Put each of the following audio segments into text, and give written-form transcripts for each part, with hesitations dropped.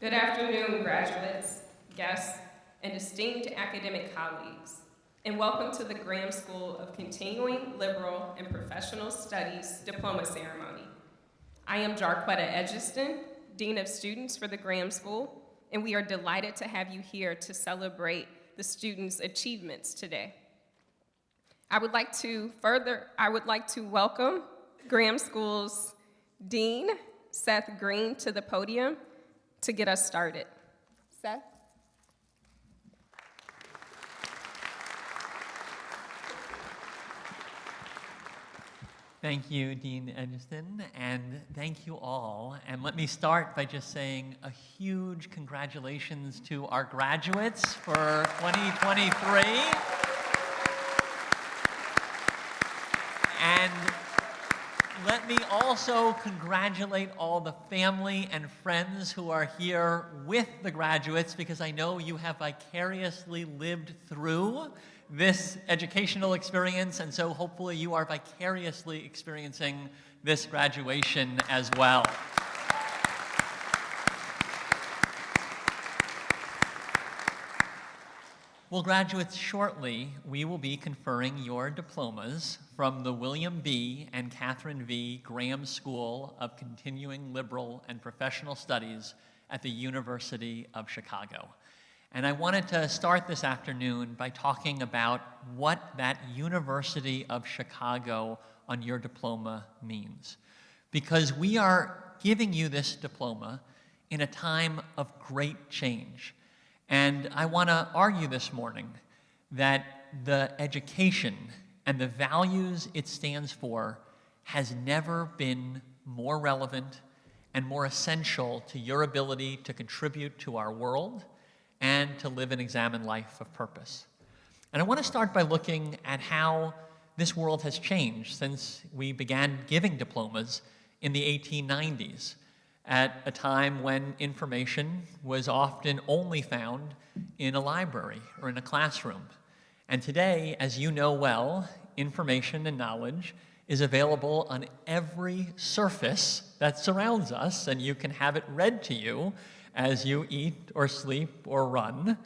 Good afternoon, graduates, guests, and esteemed academic colleagues, and welcome to the Graham School of Continuing Liberal and Professional Studies Diploma Ceremony. I am Jarquetta Edgiston, Dean of Students for the Graham School, and we are delighted to have you here to celebrate the students' achievements today. I would like to welcome Graham School's Dean, Seth Green, to the podium to get us started. Seth? Thank you, Dean Edgiston, and thank you all. And let me start by just saying a huge congratulations to our graduates for 2023. And let me also congratulate all the family and friends who are here with the graduates, because I know you have vicariously lived through this educational experience, and so hopefully you are vicariously experiencing this graduation as well. Well, graduates, shortly we will be conferring your diplomas from the William B. and Catherine V. Graham School of Continuing Liberal and Professional Studies at the University of Chicago. And I wanted to start this afternoon by talking about what that University of Chicago on your diploma means. Because we are giving you this diploma in a time of great change. And I want to argue this morning that the education and the values it stands for has never been more relevant and more essential to your ability to contribute to our world and to live and examine life of purpose. And I want to start by looking at how this world has changed since we began giving diplomas in the 1890s, at a time when information was often only found in a library or in a classroom. And today, as you know well, information and knowledge is available on every surface that surrounds us, and you can have it read to you as you eat or sleep or run.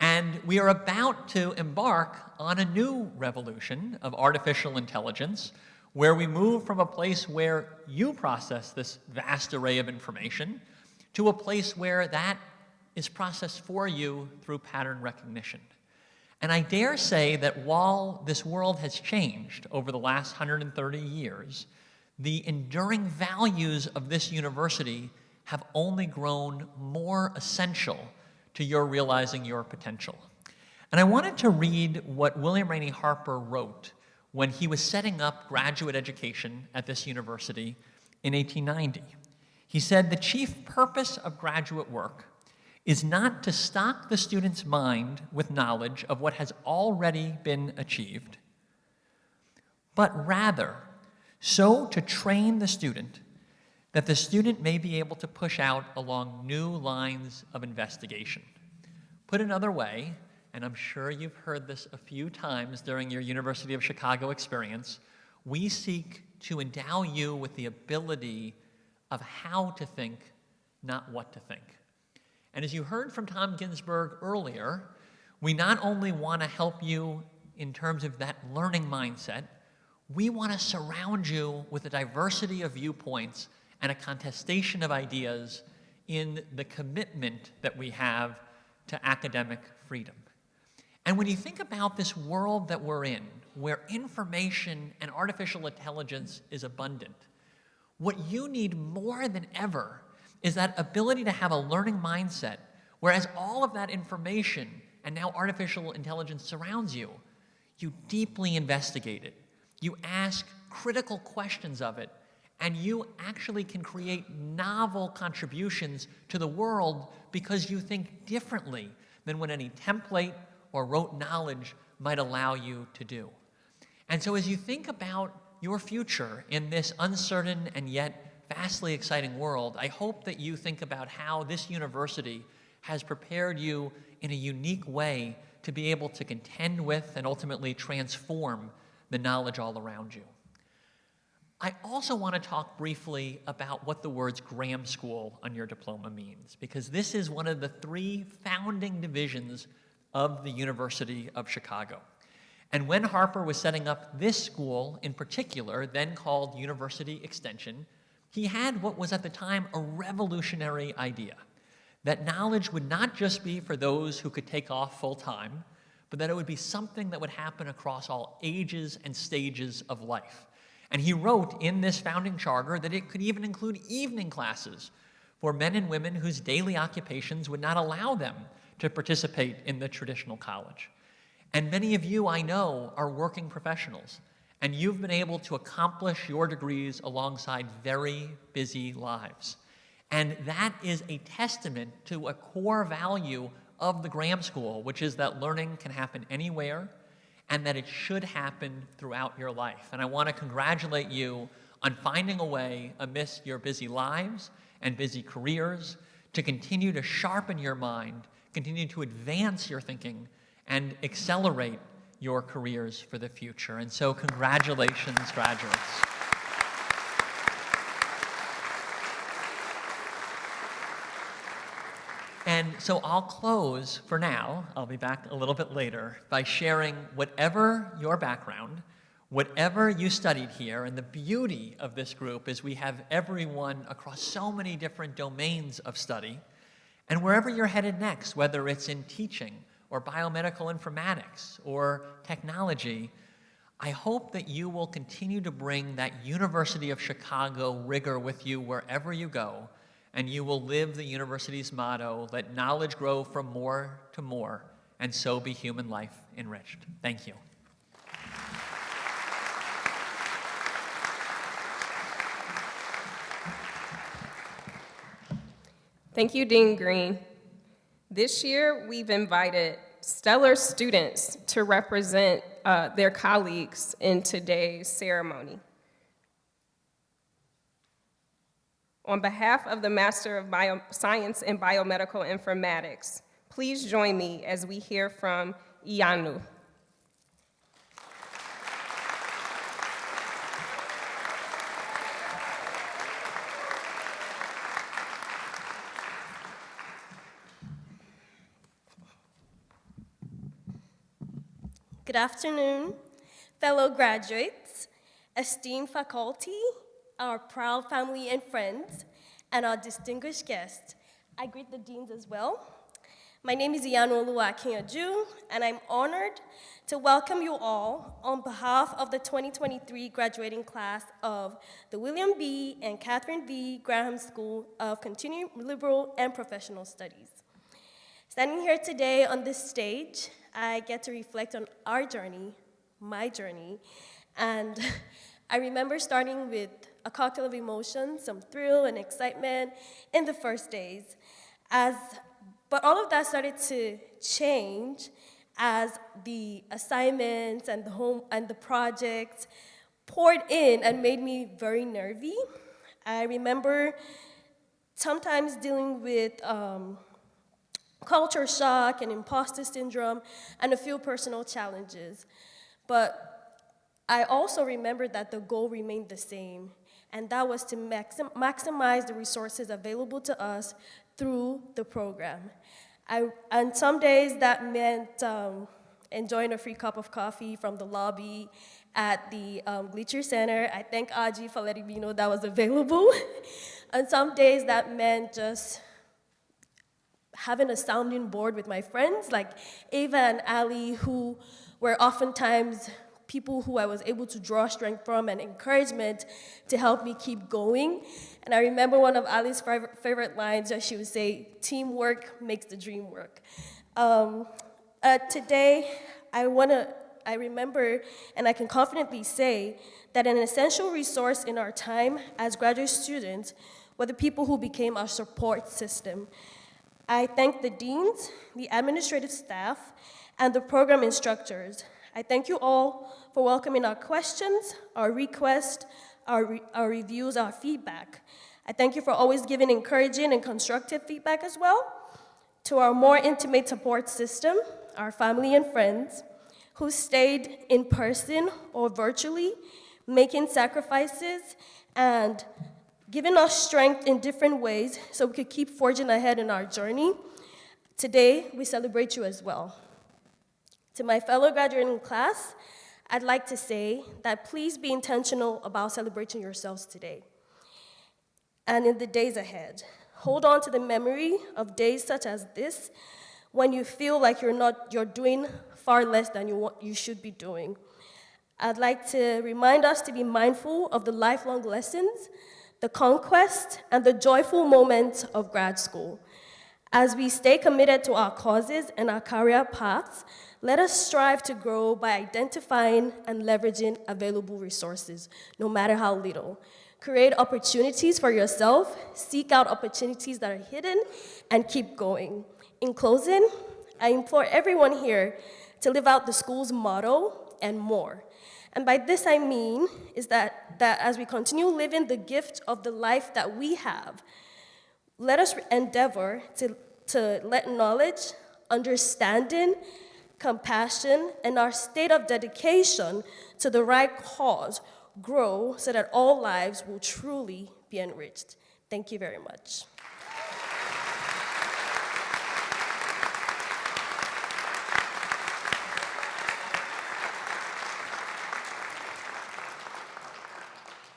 And we are about to embark on a new revolution of artificial intelligence, where we move from a place where you process this vast array of information to a place where that is processed for you through pattern recognition. And I dare say that while this world has changed over the last 130 years, the enduring values of this university have only grown more essential to your realizing your potential. And I wanted to read what William Rainey Harper wrote when he was setting up graduate education at this university in 1890. He said, "The chief purpose of graduate work is not to stock the student's mind with knowledge of what has already been achieved, but rather so to train the student that the student may be able to push out along new lines of investigation." Put another way, and I'm sure you've heard this a few times during your University of Chicago experience, we seek to endow you with the ability of how to think, not what to think. And as you heard from Tom Ginsberg earlier, we not only want to help you in terms of that learning mindset, we want to surround you with a diversity of viewpoints and a contestation of ideas in the commitment that we have to academic freedom. And when you think about this world that we're in, where information and artificial intelligence is abundant, what you need more than ever is that ability to have a learning mindset, whereas all of that information and now artificial intelligence surrounds you, you deeply investigate it. You ask critical questions of it, and you actually can create novel contributions to the world because you think differently than what any template or rote knowledge might allow you to do. And so as you think about your future in this uncertain and yet vastly exciting world, I hope that you think about how this university has prepared you in a unique way to be able to contend with and ultimately transform the knowledge all around you. I also want to talk briefly about what the words Graham School on your diploma means, because this is one of the 3 founding divisions of the University of Chicago. And when Harper was setting up this school in particular, then called University Extension, he had what was at the time a revolutionary idea, that knowledge would not just be for those who could take off full time, but that it would be something that would happen across all ages and stages of life. And he wrote in this founding charter that it could even include evening classes for men and women whose daily occupations would not allow them to participate in the traditional college. And many of you, I know, are working professionals, and you've been able to accomplish your degrees alongside very busy lives. And that is a testament to a core value of the Graham School, which is that learning can happen anywhere, and that it should happen throughout your life. And I want to congratulate you on finding a way amidst your busy lives and busy careers to continue to sharpen your mind, continue to advance your thinking, and accelerate your careers for the future. And so congratulations, graduates. And so I'll close for now, I'll be back a little bit later, by sharing whatever your background, whatever you studied here, and the beauty of this group is we have everyone across so many different domains of study, and wherever you're headed next, whether it's in teaching or biomedical informatics or technology, I hope that you will continue to bring that University of Chicago rigor with you wherever you go, and you will live the university's motto, let knowledge grow from more to more, and so be human life enriched. Thank you. Thank you, Dean Green. This year, we've invited stellar students to represent their colleagues in today's ceremony. On behalf of the Master of Science in Biomedical Informatics, please join me as we hear from Ianu. Good afternoon, fellow graduates, esteemed faculty, our proud family and friends, and our distinguished guests. I greet the deans as well. My name is Ianu Oluwakinyoju, and I'm honored to welcome you all on behalf of the 2023 graduating class of the William B. and Catherine V. Graham School of Continuing Liberal and Professional Studies. Standing here today on this stage, I get to reflect on our journey, my journey, and I remember starting with a cocktail of emotions, some thrill and excitement in the first days, but all of that started to change as the assignments and the projects poured in and made me very nervy. I remember sometimes dealing with culture shock and imposter syndrome and a few personal challenges. But I also remembered that the goal remained the same, and that was to maximize the resources available to us through the program. And some days that meant enjoying a free cup of coffee from the lobby at the Bleacher Center. I thank Aji for letting me know that was available. And some days that meant just having a sounding board with my friends like Ava and Ali, who were oftentimes people who I was able to draw strength from and encouragement to help me keep going. And I remember one of Ali's favorite lines that she would say, teamwork makes the dream work. Today, I remember, and I can confidently say, that an essential resource in our time as graduate students were the people who became our support system. I thank the deans, the administrative staff, and the program instructors. I thank you all for welcoming our questions, our requests, our reviews, our feedback. I thank you for always giving encouraging and constructive feedback as well. To our more intimate support system, our family and friends, who stayed in person or virtually, making sacrifices, and giving us strength in different ways so we could keep forging ahead in our journey. Today, we celebrate you as well. To my fellow graduating class, I'd like to say that please be intentional about celebrating yourselves today and in the days ahead. Hold on to the memory of days such as this when you feel like you're doing far less than you should be doing. I'd like to remind us to be mindful of the lifelong lessons, the conquest, and the joyful moments of grad school. As we stay committed to our causes and our career paths, let us strive to grow by identifying and leveraging available resources, no matter how little. Create opportunities for yourself, seek out opportunities that are hidden, and keep going. In closing, I implore everyone here to live out the school's motto and more. And by this I mean is that as we continue living the gift of the life that we have, let us endeavor to let knowledge, understanding, compassion, and our state of dedication to the right cause grow so that all lives will truly be enriched. Thank you very much.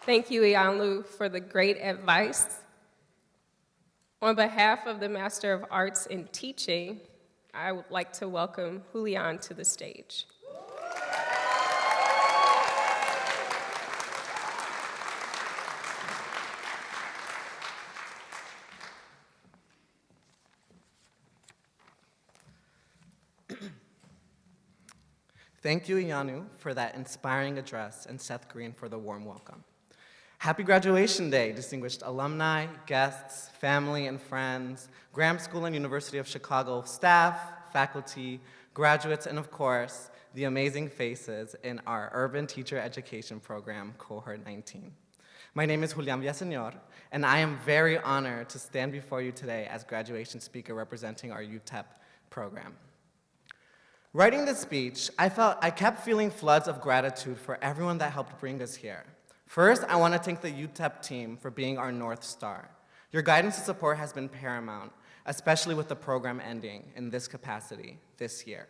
Thank you, Iyanlu, for the great advice. On behalf of the Master of Arts in Teaching, I would like to welcome Julian to the stage. Thank you, Iyanlu, for that inspiring address, and Seth Green for the warm welcome. Happy graduation day, distinguished alumni, guests, family and friends, Graham School and University of Chicago staff, faculty, graduates, and of course, the amazing faces in our Urban Teacher Education Program, Cohort 19. My name is Julian Villaseñor, and I am very honored to stand before you today as graduation speaker representing our UTEP program. Writing this speech, I kept feeling floods of gratitude for everyone that helped bring us here. First, I want to thank the UTEP team for being our North Star. Your guidance and support has been paramount, especially with the program ending in this capacity this year.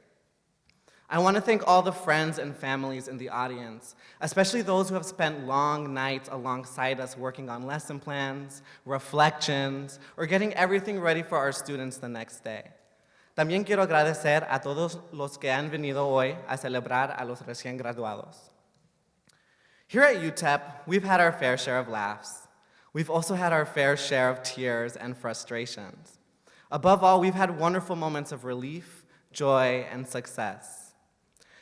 I want to thank all the friends and families in the audience, especially those who have spent long nights alongside us working on lesson plans, reflections, or getting everything ready for our students the next day. También quiero agradecer a todos los que han venido hoy a celebrar a los recién graduados. Here at UTEP, we've had our fair share of laughs. We've also had our fair share of tears and frustrations. Above all, we've had wonderful moments of relief, joy, and success.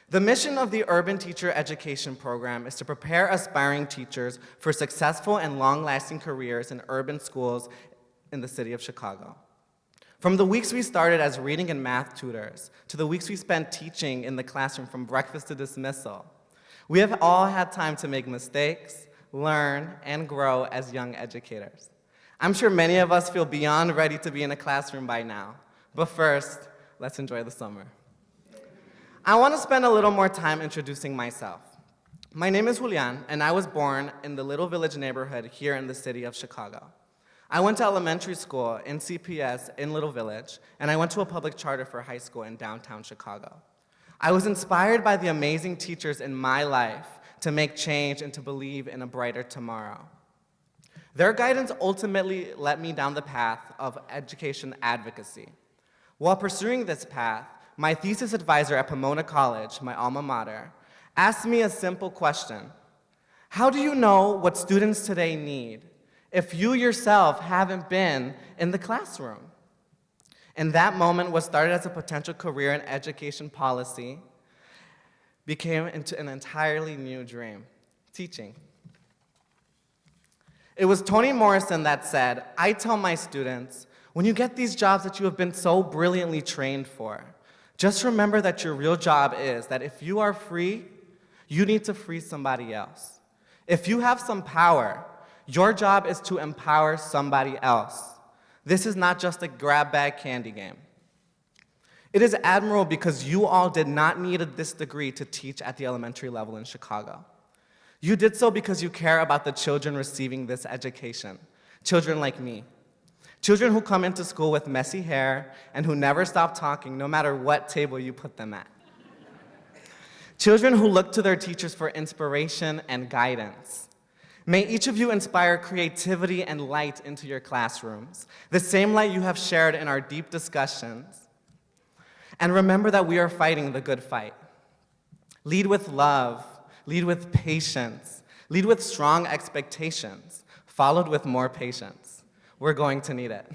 The mission of the Urban Teacher Education Program is to prepare aspiring teachers for successful and long-lasting careers in urban schools in the city of Chicago. From the weeks we started as reading and math tutors, to the weeks we spent teaching in the classroom from breakfast to dismissal, we have all had time to make mistakes, learn, and grow as young educators. I'm sure many of us feel beyond ready to be in a classroom by now, but first, let's enjoy the summer. I want to spend a little more time introducing myself. My name is Julian, and I was born in the Little Village neighborhood here in the city of Chicago. I went to elementary school in CPS in Little Village, and I went to a public charter for high school in downtown Chicago. I was inspired by the amazing teachers in my life to make change and to believe in a brighter tomorrow. Their guidance ultimately led me down the path of education advocacy. While pursuing this path, my thesis advisor at Pomona College, my alma mater, asked me a simple question. How do you know what students today need if you yourself haven't been in the classroom? And that moment, what started as a potential career in education policy became into an entirely new dream, teaching. It was Toni Morrison that said, I tell my students, when you get these jobs that you have been so brilliantly trained for, just remember that your real job is that if you are free, you need to free somebody else. If you have some power, your job is to empower somebody else. This is not just a grab bag candy game. It is admirable because you all did not need this degree to teach at the elementary level in Chicago. You did so because you care about the children receiving this education, children like me. Children who come into school with messy hair and who never stop talking no matter what table you put them at. Children who look to their teachers for inspiration and guidance. May each of you inspire creativity and light into your classrooms, the same light you have shared in our deep discussions. And remember that we are fighting the good fight. Lead with love, lead with patience, lead with strong expectations, followed with more patience. We're going to need it.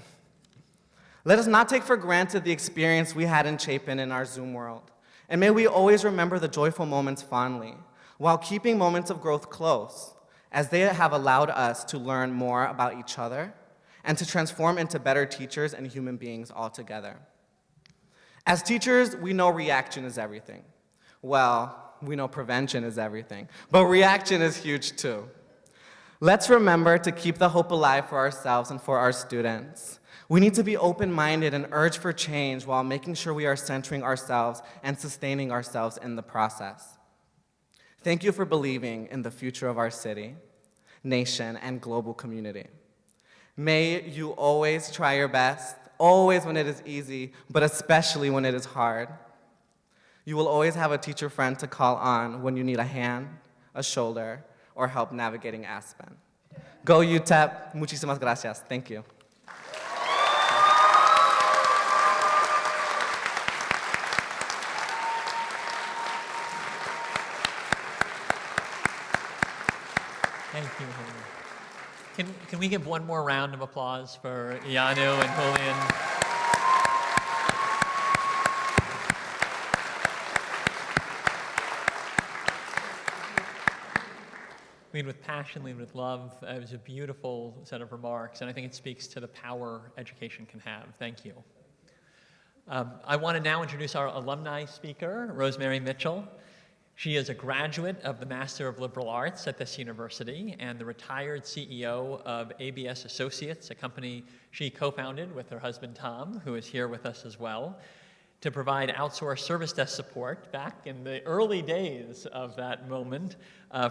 Let us not take for granted the experience we had in Chapin in our Zoom world. And may we always remember the joyful moments fondly, while keeping moments of growth close, as they have allowed us to learn more about each other and to transform into better teachers and human beings altogether. As teachers, we know reaction is everything. Well, we know prevention is everything, but reaction is huge too. Let's remember to keep the hope alive for ourselves and for our students. We need to be open-minded and urge for change while making sure we are centering ourselves and sustaining ourselves in the process. Thank you for believing in the future of our city, nation, and global community. May you always try your best, always when it is easy, but especially when it is hard. You will always have a teacher friend to call on when you need a hand, a shoulder, or help navigating Aspen. Go UTEP. Muchísimas gracias. Thank you. Thank you, Julian. Can we give one more round of applause for Ianu and Julian? Lead with passion, lead with love. It was a beautiful set of remarks, and I think it speaks to the power education can have. Thank you. I want to now introduce our alumni speaker, Rosemarie Mitchell. She is a graduate of the Master of Liberal Arts at this university and the retired CEO of ABS Associates, a company she co-founded with her husband Tom, who is here with us as well, to provide outsourced service desk support back in the early days of that moment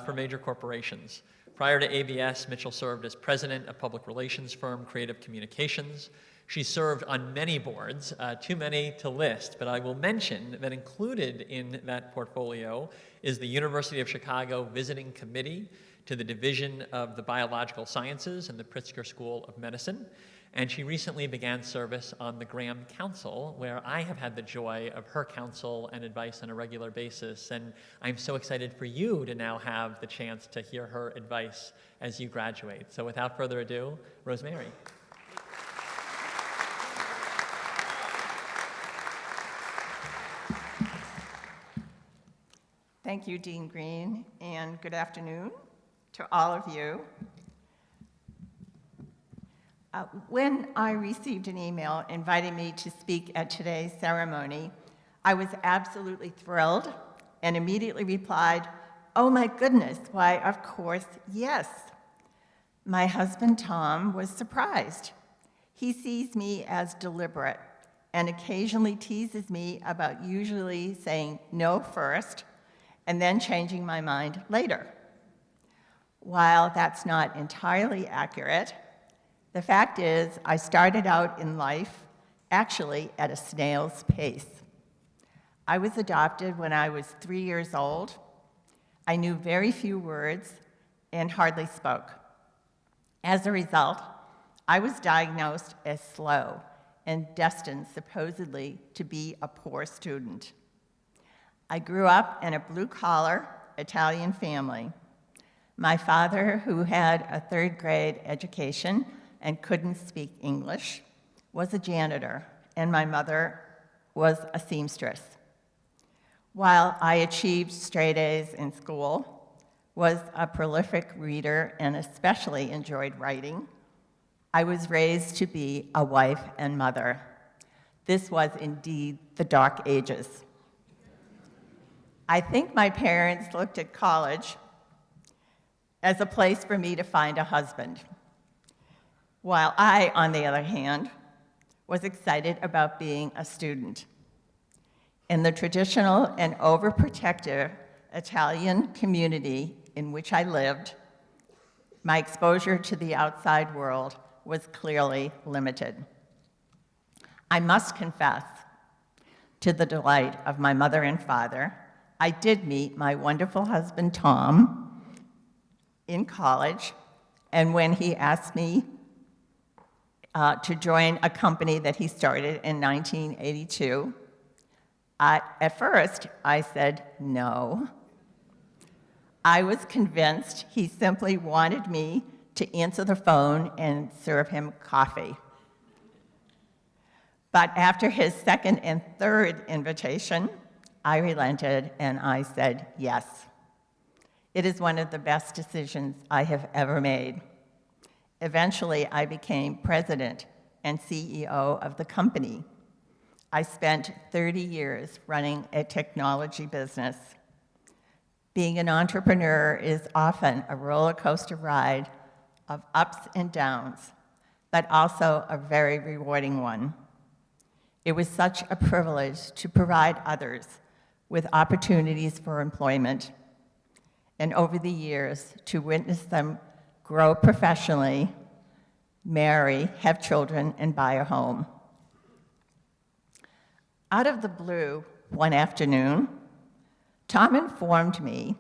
for major corporations. Prior to ABS, Mitchell served as president of public relations firm Creative Communications. She served on many boards, too many to list, but I will mention that included in that portfolio is the University of Chicago Visiting Committee to the Division of the Biological Sciences and the Pritzker School of Medicine. And she recently began service on the Graham Council, where I have had the joy of her counsel and advice on a regular basis. And I'm so excited for you to now have the chance to hear her advice as you graduate. So without further ado, Rosemarie. Thank you, Dean Green, and good afternoon to all of you. When I received an email inviting me to speak at today's ceremony, I was absolutely thrilled and immediately replied, "Oh my goodness, why, of course, yes." My husband, Tom, was surprised. He sees me as deliberate and occasionally teases me about usually saying no first and then changing my mind later. While that's not entirely accurate, the fact is I started out in life actually at a snail's pace. I was adopted when I was 3 years old. I knew very few words and hardly spoke. As a result, I was diagnosed as slow and destined supposedly to be a poor student. I grew up in a blue-collar Italian family. My father, who had a third-grade education and couldn't speak English, was a janitor, and my mother was a seamstress. While I achieved straight A's in school, was a prolific reader, and especially enjoyed writing, I was raised to be a wife and mother. This was indeed the dark ages. I think my parents looked at college as a place for me to find a husband, while I, on the other hand, was excited about being a student. In the traditional and overprotective Italian community in which I lived, my exposure to the outside world was clearly limited. I must confess, to the delight of my mother and father, I did meet my wonderful husband, Tom, in college, and when he asked me to join a company that he started in 1982, at first I said no. I was convinced he simply wanted me to answer the phone and serve him coffee. But after his second and third invitation, I relented and I said yes. It is one of the best decisions I have ever made. Eventually, I became president and CEO of the company. I spent 30 years running a technology business. Being an entrepreneur is often a roller coaster ride of ups and downs, but also a very rewarding one. It was such a privilege to provide others with opportunities for employment, and over the years, to witness them grow professionally, marry, have children, and buy a home. Out of the blue, one afternoon, Tom informed me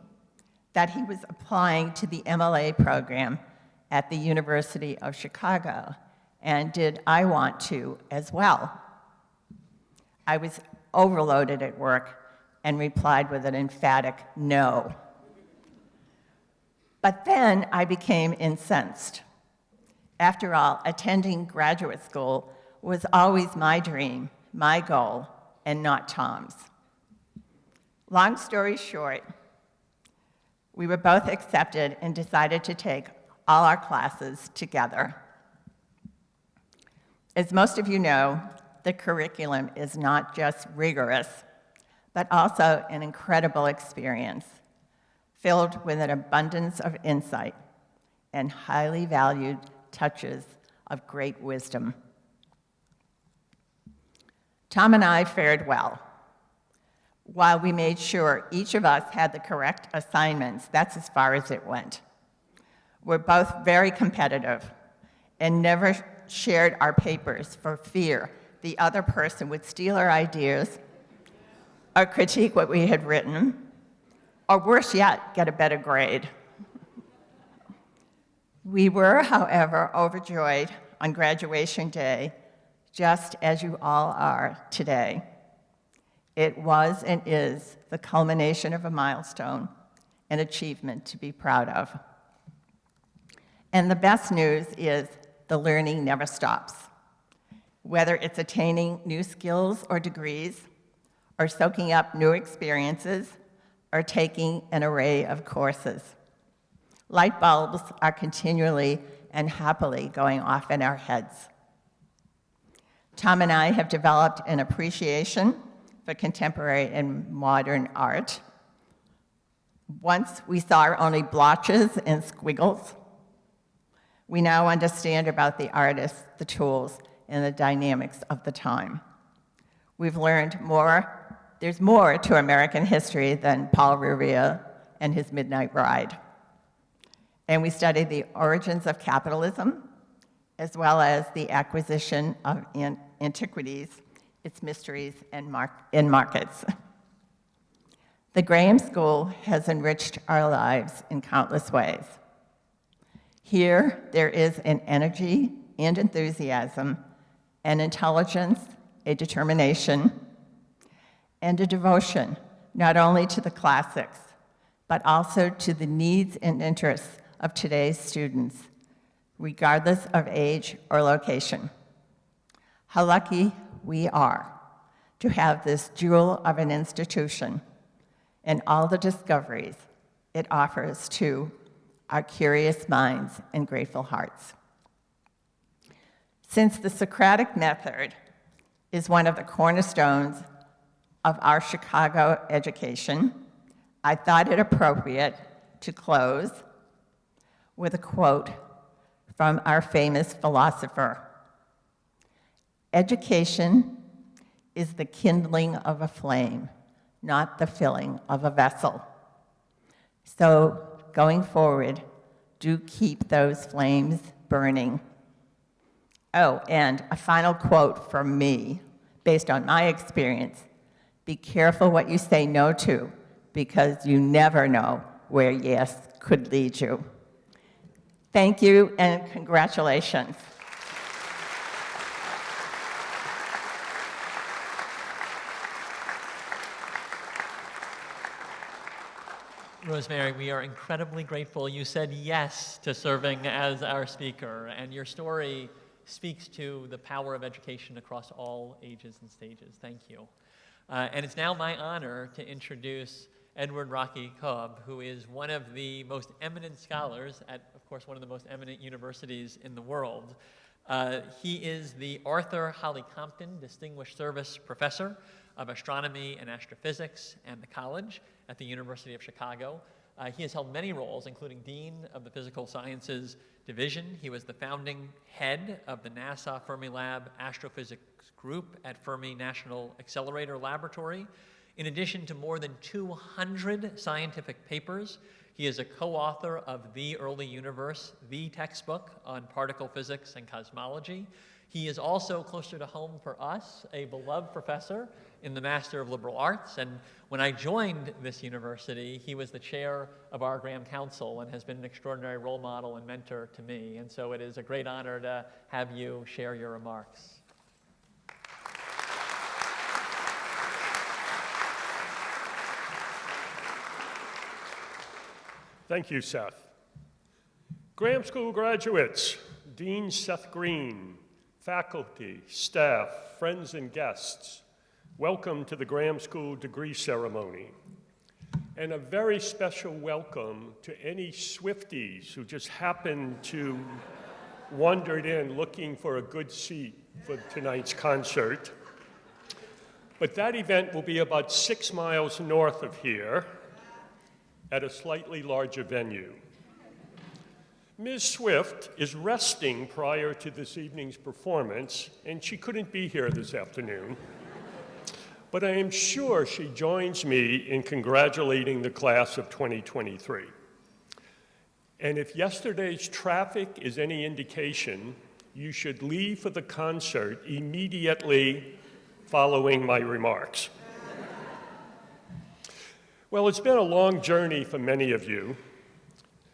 that he was applying to the M.L.A. program at the University of Chicago, and did I want to as well? I was overloaded at work and replied with an emphatic no. But then I became incensed. After all, attending graduate school was always my dream, my goal, and not Tom's. Long story short, we were both accepted and decided to take all our classes together. As most of you know, the curriculum is not just rigorous, but also an incredible experience, filled with an abundance of insight and highly valued touches of great wisdom. Tom and I fared well. While we made sure each of us had the correct assignments, that's as far as it went. We're both very competitive and never shared our papers for fear the other person would steal our ideas or critique what we had written, or worse yet, get a better grade. We were, however, overjoyed on graduation day, just as you all are today. It was and is the culmination of a milestone, an achievement to be proud of. And the best news is the learning never stops. Whether it's attaining new skills or degrees, or soaking up new experiences, or taking an array of courses. Light bulbs are continually and happily going off in our heads. Tom and I have developed an appreciation for contemporary and modern art. Once we saw only blotches and squiggles. We now understand about the artists, the tools, and the dynamics of the time. We've learned more. There's more to American history than Paul Revere and his Midnight Ride. And we study the origins of capitalism, as well as the acquisition of antiquities, its mysteries, and markets. The Graham School has enriched our lives in countless ways. Here, there is an energy and enthusiasm, an intelligence, a determination, and a devotion, not only to the classics, but also to the needs and interests of today's students, regardless of age or location. How lucky we are to have this jewel of an institution and all the discoveries it offers to our curious minds and grateful hearts. Since the Socratic method is one of the cornerstones of our Chicago education, I thought it appropriate to close with a quote from our famous philosopher. Education is the kindling of a flame, not the filling of a vessel. So going forward, do keep those flames burning. Oh, and a final quote from me, based on my experience. Be careful what you say no to, because you never know where yes could lead you. Thank you and congratulations. Rosemarie, we are incredibly grateful you said yes to serving as our speaker, and your story speaks to the power of education across all ages and stages. Thank you. And it's now my honor to introduce Edward Rocky Cobb, who is one of the most eminent scholars at, of course, one of the most eminent universities in the world. He is the Arthur Holly Compton Distinguished Service Professor of Astronomy and Astrophysics and the College at the University of Chicago. He has held many roles, including Dean of the Physical Sciences Division. He was the founding head of the NASA Fermilab Astrophysics Group at Fermi National Accelerator Laboratory. In addition to more than 200 scientific papers, he is a co-author of The Early Universe, the textbook on particle physics and cosmology. He is also, closer to home for us, a beloved professor in the Master of Liberal Arts. And when I joined this university, he was the chair of our Graham Council and has been an extraordinary role model and mentor to me. And so it is a great honor to have you share your remarks. Thank you, Seth. Graham School graduates, Dean Seth Green, faculty, staff, friends, and guests, welcome to the Graham School degree ceremony. And a very special welcome to any Swifties who just happened to wandered in looking for a good seat for tonight's concert. But that event will be about 6 miles north of here, at a slightly larger venue. Ms. Swift is resting prior to this evening's performance, and she couldn't be here this afternoon. But I am sure she joins me in congratulating the class of 2023. And if yesterday's traffic is any indication, you should leave for the concert immediately following my remarks. Well, it's been a long journey for many of you,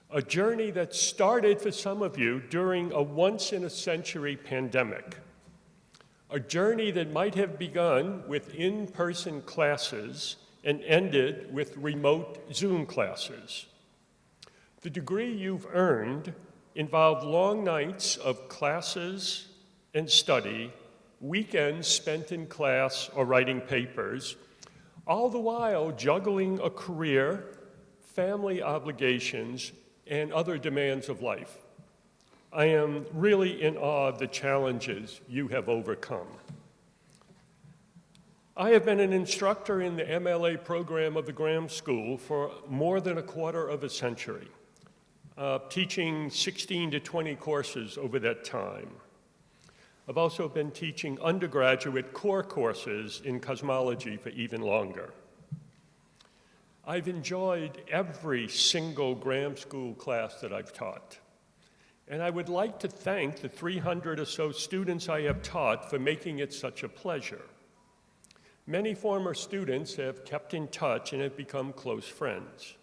a journey that started for some of you during a once-in-a-century pandemic, a journey that might have begun with in-person classes and ended with remote Zoom classes. The degree you've earned involved long nights of classes and study, weekends spent in class or writing papers, all the while juggling a career, family obligations, and other demands of life. I am really in awe of the challenges you have overcome. I have been an instructor in the M.L.A. program of the Graham School for more than a quarter of a century, teaching 16 to 20 courses over that time. I've also been teaching undergraduate core courses in cosmology for even longer. I've enjoyed every single Graham School class that I've taught. And I would like to thank the 300 or so students I have taught for making it such a pleasure. Many former students have kept in touch and have become close friends.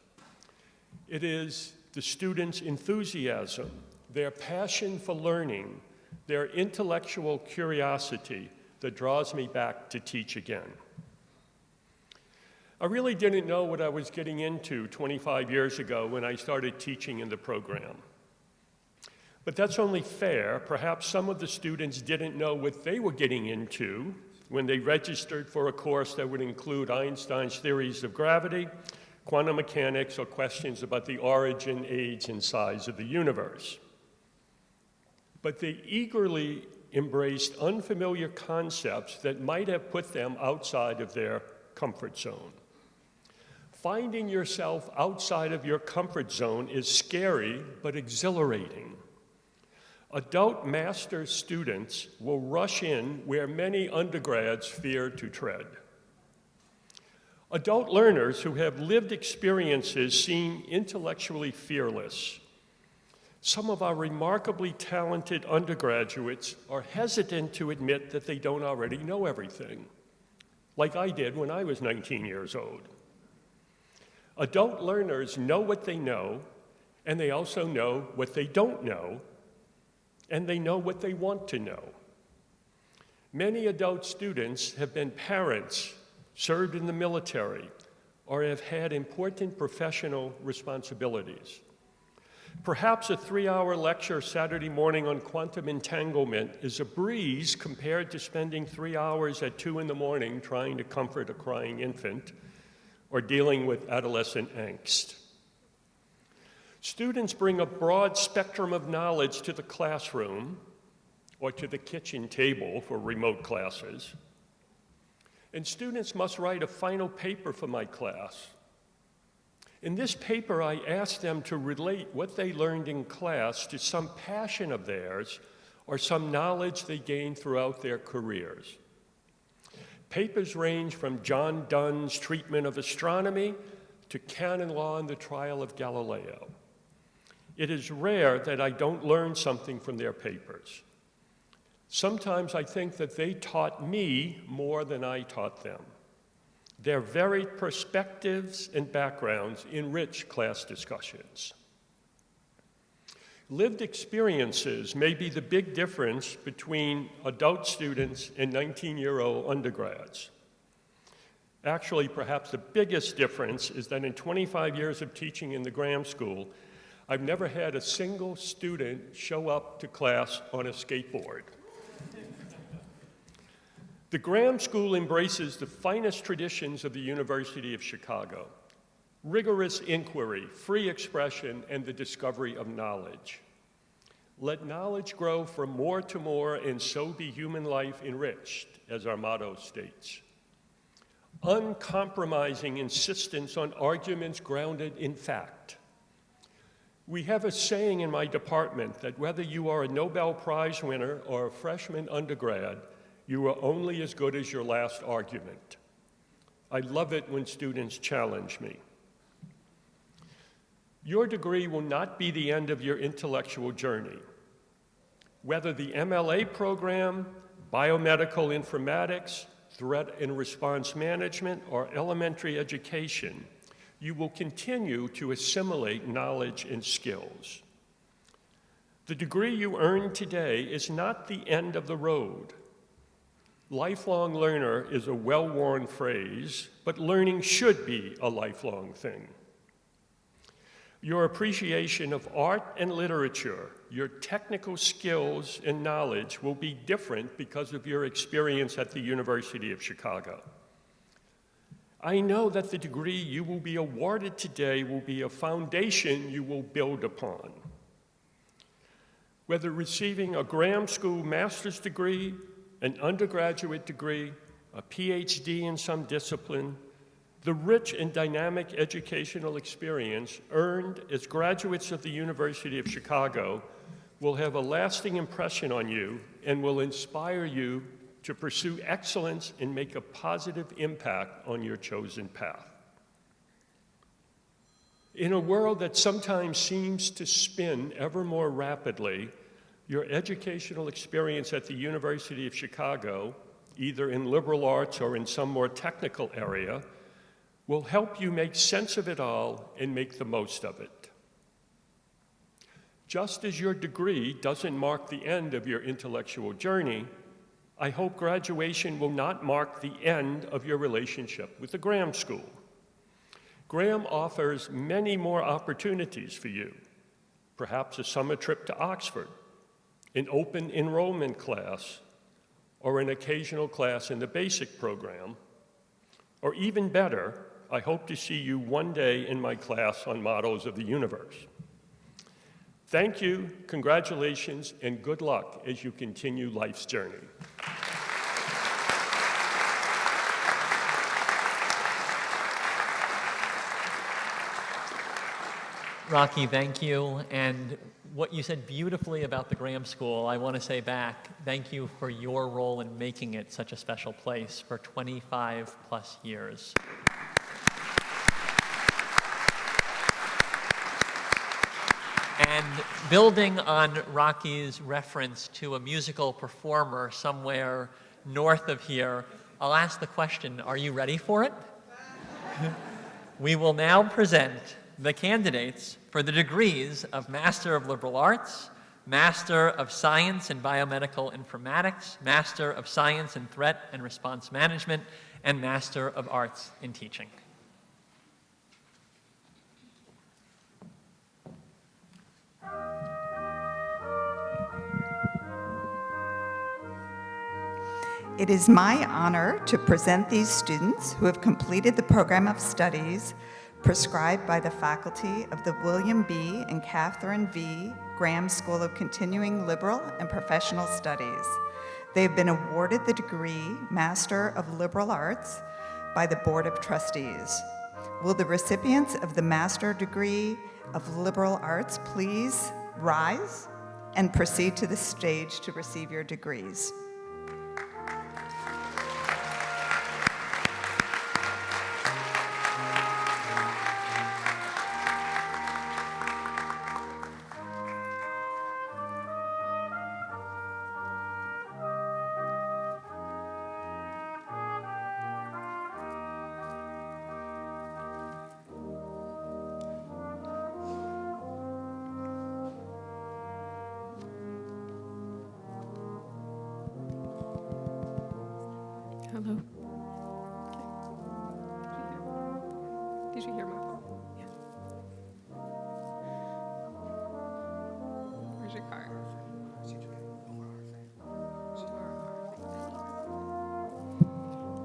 It is the students' enthusiasm, their passion for learning, their intellectual curiosity that draws me back to teach again. I really didn't know what I was getting into 25 years ago when I started teaching in the program. But that's only fair. Perhaps some of the students didn't know what they were getting into when they registered for a course that would include Einstein's theories of gravity, quantum mechanics, or questions about the origin, age, and size of the universe. But they eagerly embraced unfamiliar concepts that might have put them outside of their comfort zone. Finding yourself outside of your comfort zone is scary but exhilarating. Adult master's students will rush in where many undergrads fear to tread. Adult learners who have lived experiences seem intellectually fearless. Some of our remarkably talented undergraduates are hesitant to admit that they don't already know everything, like I did when I was 19 years old. Adult learners know what they know, and they also know what they don't know, and they know what they want to know. Many adult students have been parents, served in the military, or have had important professional responsibilities. Perhaps a 3-hour lecture Saturday morning on quantum entanglement is a breeze compared to spending 3 hours at 2 in the morning trying to comfort a crying infant or dealing with adolescent angst. Students bring a broad spectrum of knowledge to the classroom or to the kitchen table for remote classes. And students must write a final paper for my class. In this paper, I asked them to relate what they learned in class to some passion of theirs or some knowledge they gained throughout their careers. Papers range from John Donne's treatment of astronomy to canon law and the trial of Galileo. It is rare that I don't learn something from their papers. Sometimes I think that they taught me more than I taught them. Their varied perspectives and backgrounds enrich class discussions. Lived experiences may be the big difference between adult students and 19-year-old undergrads. Actually, perhaps the biggest difference is that in 25 years of teaching in the Graham School, I've never had a single student show up to class on a skateboard. The Graham School embraces the finest traditions of the University of Chicago: rigorous inquiry, free expression, and the discovery of knowledge. Let knowledge grow from more to more, and so be human life enriched, as our motto states. Uncompromising insistence on arguments grounded in fact. We have a saying in my department that whether you are a Nobel Prize winner or a freshman undergrad, you are only as good as your last argument. I love it when students challenge me. Your degree will not be the end of your intellectual journey. Whether the M.L.A. program, biomedical informatics, threat and response management, or elementary education, you will continue to assimilate knowledge and skills. The degree you earn today is not the end of the road. Lifelong learner is a well-worn phrase, but learning should be a lifelong thing. Your appreciation of art and literature, your technical skills and knowledge will be different because of your experience at the University of Chicago. I know that the degree you will be awarded today will be a foundation you will build upon. Whether receiving a Graham School master's degree, an undergraduate degree, a PhD in some discipline, the rich and dynamic educational experience earned as graduates of the University of Chicago will have a lasting impression on you and will inspire you to pursue excellence and make a positive impact on your chosen path. In a world that sometimes seems to spin ever more rapidly, your educational experience at the University of Chicago, either in liberal arts or in some more technical area, will help you make sense of it all and make the most of it. Just as your degree doesn't mark the end of your intellectual journey, I hope graduation will not mark the end of your relationship with the Graham School. Graham offers many more opportunities for you, perhaps a summer trip to Oxford, an open enrollment class, or an occasional class in the basic program, or even better, I hope to see you one day in my class on models of the universe. Thank you, congratulations, and good luck as you continue life's journey. Rocky, thank you. And what you said beautifully about the Graham School, I want to say back, thank you for your role in making it such a special place for 25 plus years. And building on Rocky's reference to a musical performer somewhere north of here, I'll ask the question, are you ready for it? We will now present the candidates for the degrees of Master of Liberal Arts, Master of Science in Biomedical Informatics, Master of Science in Threat and Response Management, and Master of Arts in Teaching. It is my honor to present these students who have completed the program of studies prescribed by the faculty of the William B. and Catherine V. Graham School of Continuing Liberal and Professional Studies. They have been awarded the degree Master of Liberal Arts by the Board of Trustees. Will the recipients of the Master degree of Liberal Arts please rise and proceed to the stage to receive your degrees? Hello. Did you hear my phone? Yeah. Where's your card?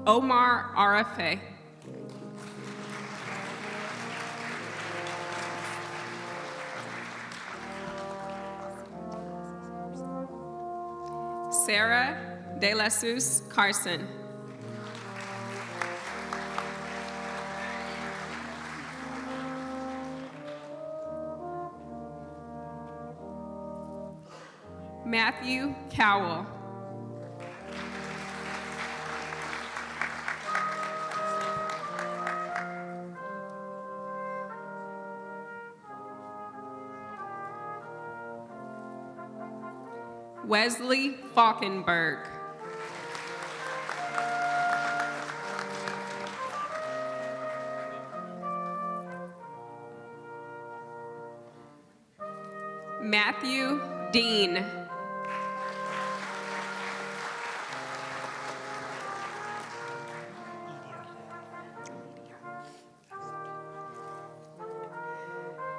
Omar RFA. Sarah De La Sous Carson. Matthew Cowell. Wesley Falkenberg. Matthew Dean.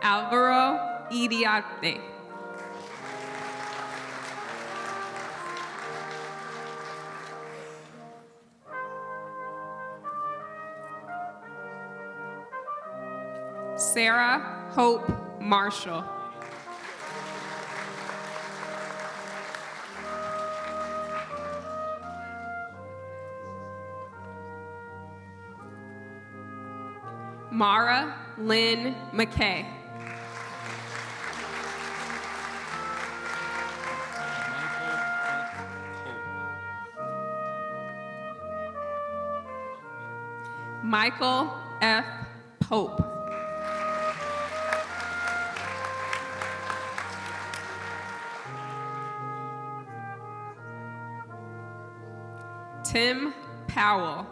Alvaro Idiate. Sarah Hope Marshall. Mara Lynn McKay. Michael F. Pope. Tim Powell.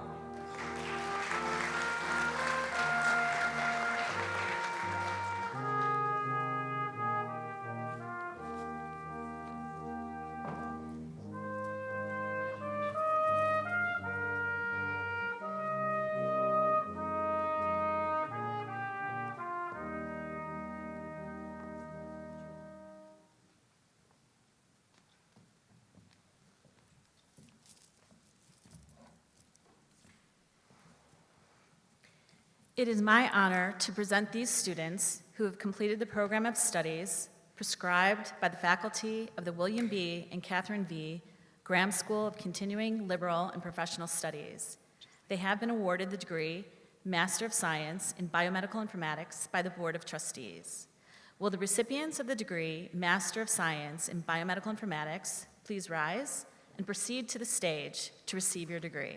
It is my honor to present these students who have completed the program of studies prescribed by the faculty of the William B. and Catherine V. Graham School of Continuing Liberal and Professional Studies. They have been awarded the degree Master of Science in Biomedical Informatics by the Board of Trustees. Will the recipients of the degree Master of Science in Biomedical Informatics please rise and proceed to the stage to receive your degree?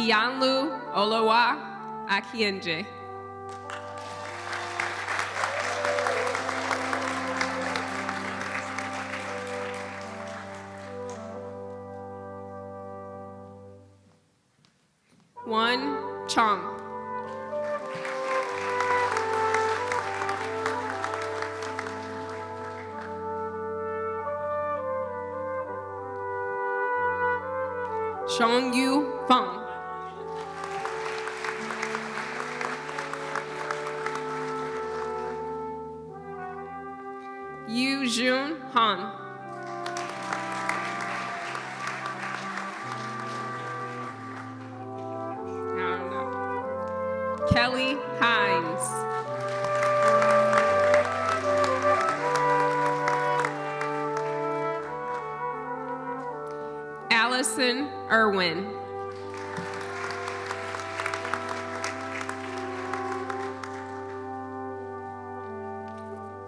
Iyanlu Olowa Akienje. Won Chong. Shong Yu Feng. Yu Jun Han. I don't know. Kelly Hines. Allison Irwin.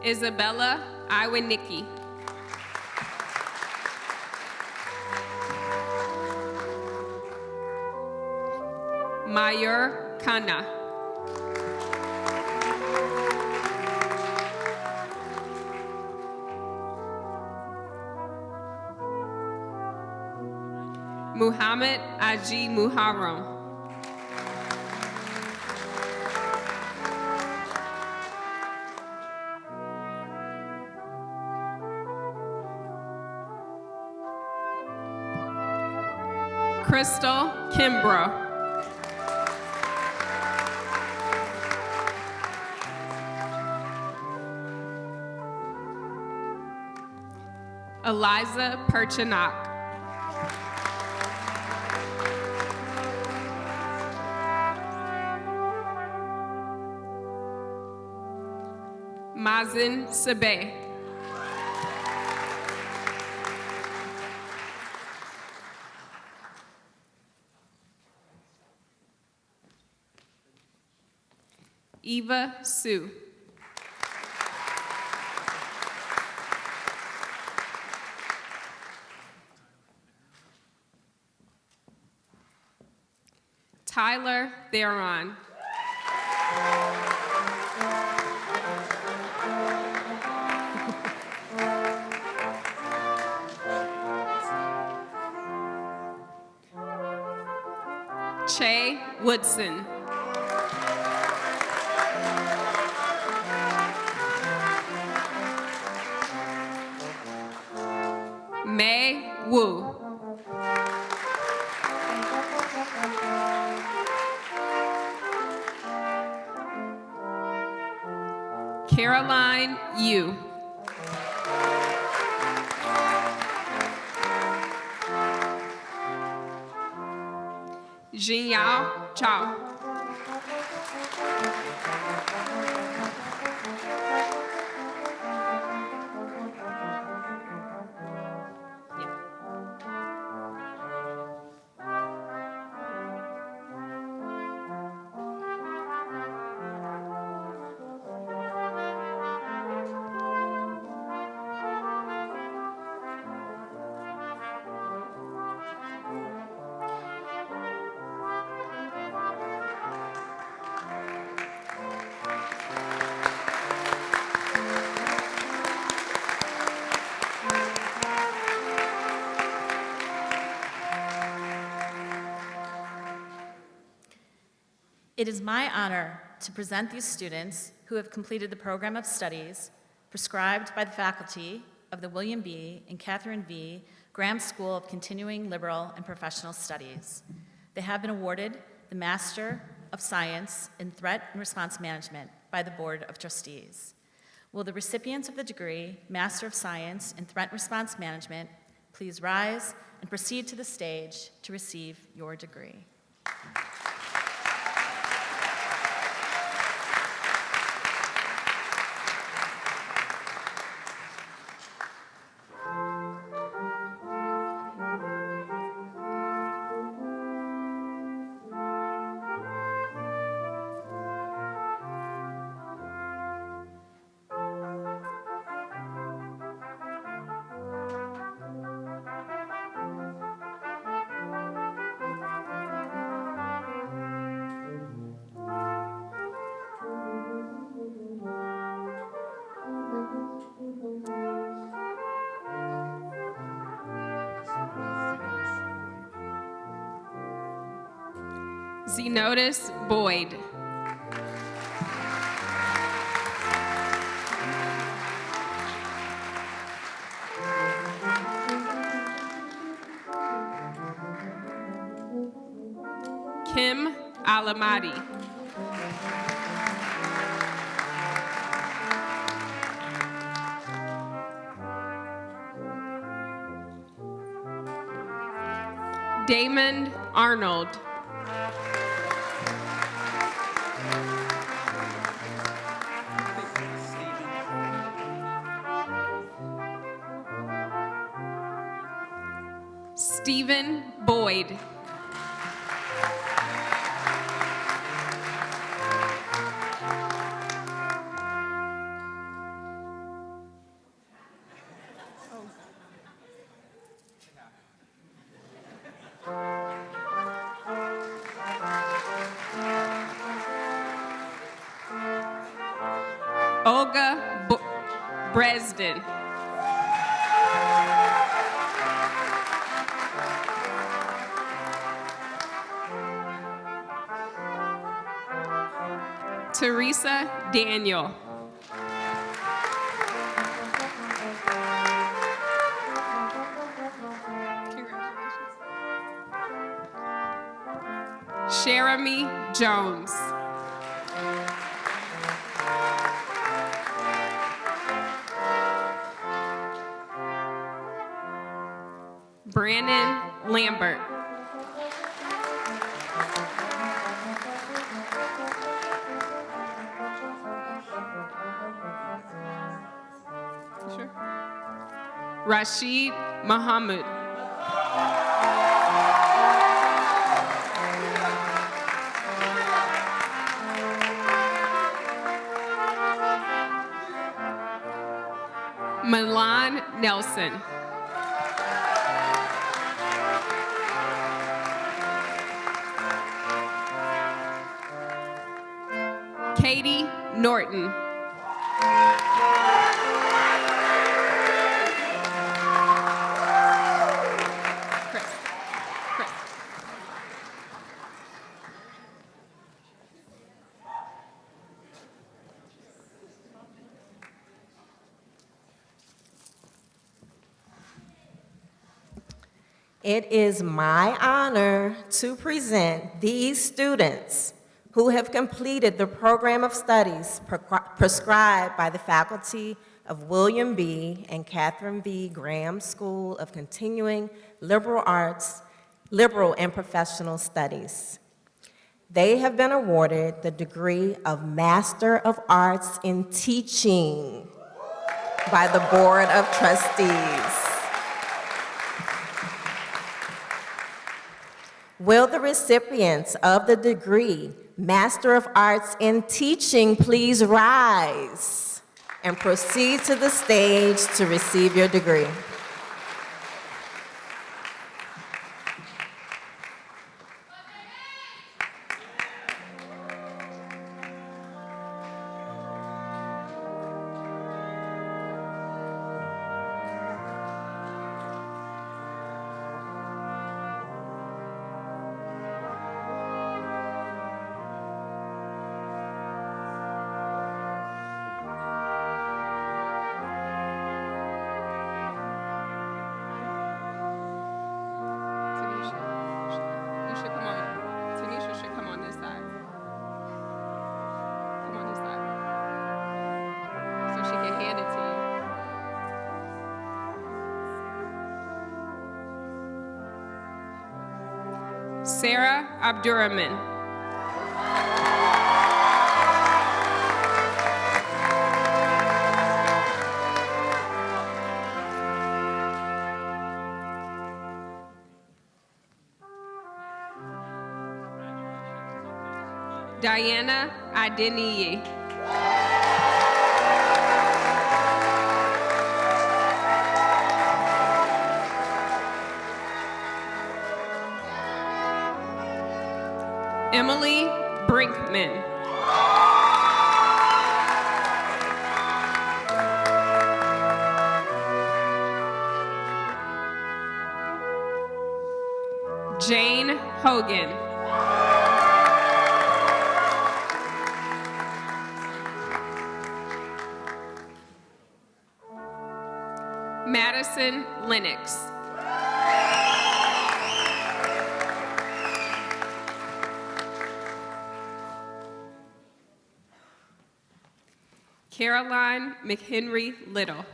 Isabella Iwanicki. Mayur Khanna. Muhammad Aji Muharram. Crystal Kimbrough. Eliza Perchinak. Mazin Sabeh. Eva Sue. Tyler Theron. Che Woodson. May Wu. Caroline Yu. Jinyao Chao. It is my honor to present these students who have completed the program of studies prescribed by the faculty of the William B. and Catherine V. Graham School of Continuing Liberal and Professional Studies. They have been awarded the Master of Science in Threat and Response Management by the Board of Trustees. Will the recipients of the degree Master of Science in Threat and Response Management please rise and proceed to the stage to receive your degree. Zenotis Boyd. Kim Alamati. Damon Arnold. Stephen Boyd. Olga Bresden. Teresa Daniel. Jeremy Jones. Brandon Lambert. Sure. Rashid Muhammad. Milan Nelson. Katie Norton. Chris. It is my honor to present these students who have completed the program of studies prescribed by the faculty of William B. and Catherine V. Graham School of Continuing Liberal Arts, Liberal and Professional Studies. They have been awarded the degree of Master of Arts in Teaching by the Board of Trustees. Will the recipients of the degree Master of Arts in Teaching please rise and proceed to the stage to receive your degree? Tinisha should come on this side. Come on this side. So she can hand it to you. Sarah Abdurrahman. Diana Adeniyi. Emily Brinkman. Jane Hogan. Madison Lennox. Caroline McHenry Little.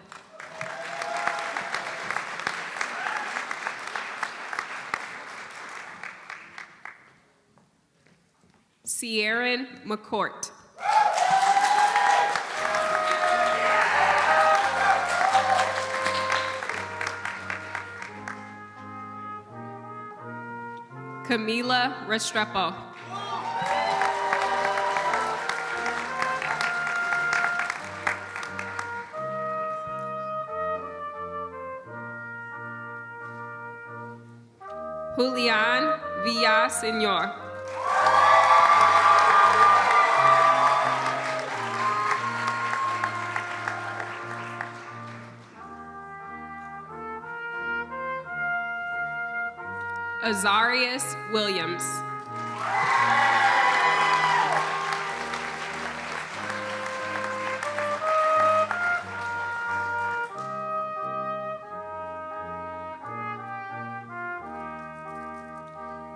Sierra McCourt. Camila Restrepo. Julian Villaseñor. Azarius Williams.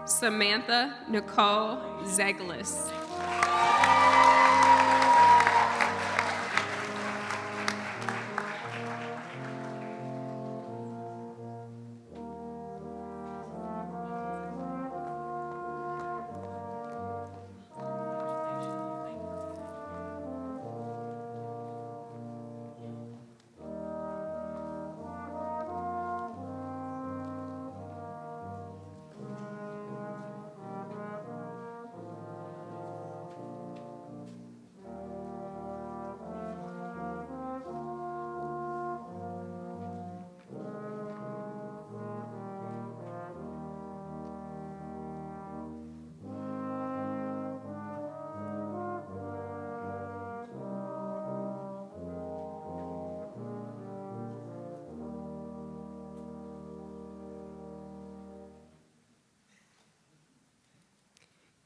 Samantha Nicole Zeglis.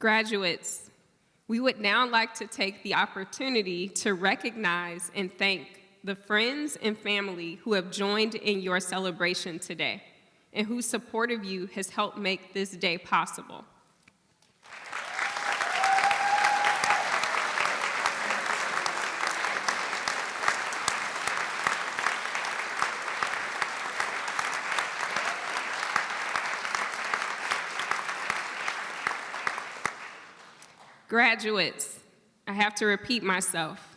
Graduates, we would now like to take the opportunity to recognize and thank the friends and family who have joined in your celebration today and whose support of you has helped make this day possible. Graduates, I have to repeat myself.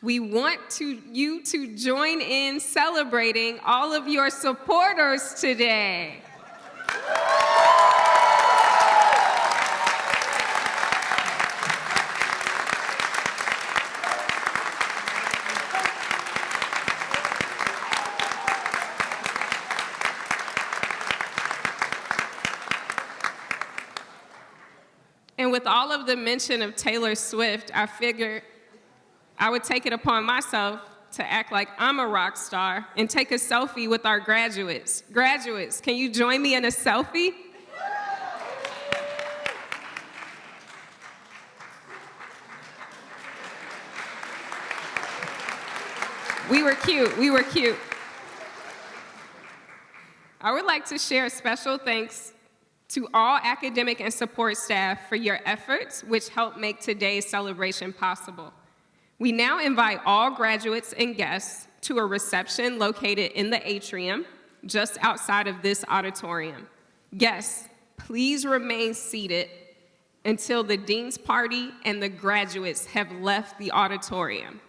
We want you to join in celebrating all of your supporters today. And with all of the mention of Taylor Swift, I figured I would take it upon myself to act like I'm a rock star and take a selfie with our graduates. Graduates, can you join me in a selfie? We were cute. I would like to share special thanks to all academic and support staff for your efforts, which helped make today's celebration possible. We now invite all graduates and guests to a reception located in the atrium, just outside of this auditorium. Guests, please remain seated until the dean's party and the graduates have left the auditorium.